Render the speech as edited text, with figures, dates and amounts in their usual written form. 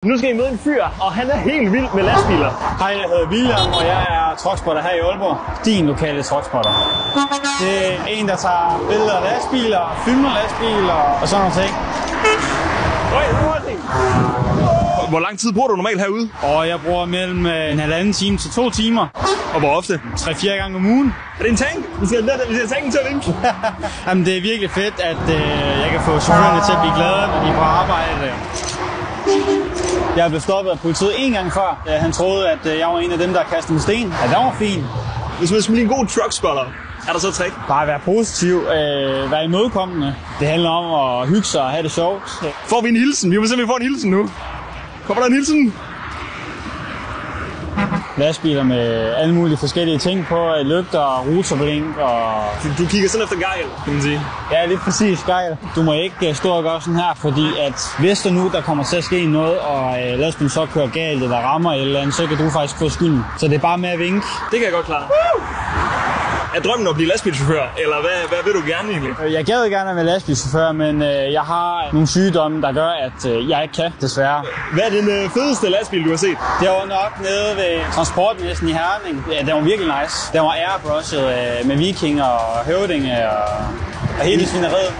Nu skal I møde en fyr, og han er helt vild med lastbiler. Hej, jeg hedder William, og jeg er truckspotter her i Aalborg. Din lokale truckspotter. Det er en, der tager billeder af lastbiler, filmer lastbiler og sådan noget ting. Hvor lang tid bruger du normalt herude? Og jeg bruger mellem en halvanden time til 2 timer. Og hvor ofte? 3-4 gange om ugen. Er det en tank? Vi skal have tanken til at vinke. Jamen, det er virkelig fedt, at jeg kan få chaufførerne til at blive glade, når de er på arbejde. Jeg er blevet stoppet af politiet 1 gang før. Han troede, at jeg var en af dem, der kastede med sten. Ja, det var fint. Hvis man skal blive en god truckspotter, er der så et trick? Bare være positiv, være imødekommende. Det handler om at hygge sig og have det sjovt. Får vi en hilsen? Vi må simpelthen få en hilsen nu. Kommer der en hilsen? Lastbiler med alle mulige forskellige ting på, lygter, rotorblink og... Du kigger sådan efter gejl, kan man sige. Ja, lidt præcis gejl. Du må ikke stå og gøre sådan her, fordi at hvis der nu der kommer til at ske noget, og lastbilen så kører galt eller rammer eller andet, så kan du faktisk få skylden. Så det er bare med at vinke. Det kan jeg godt klare. Er drømmen at blive lastbilchauffør, eller hvad vil du gerne egentlig? Jeg gad gerne at være lastbilchauffør, men jeg har nogle sygdomme, der gør, at jeg ikke kan, desværre. Hvad er den fedeste lastbil, du har set? Det var nok nede ved Transportmessen i Herning. Ja, den var virkelig nice. Den var airbrushet med vikinger og høvdinge og hele svineriet.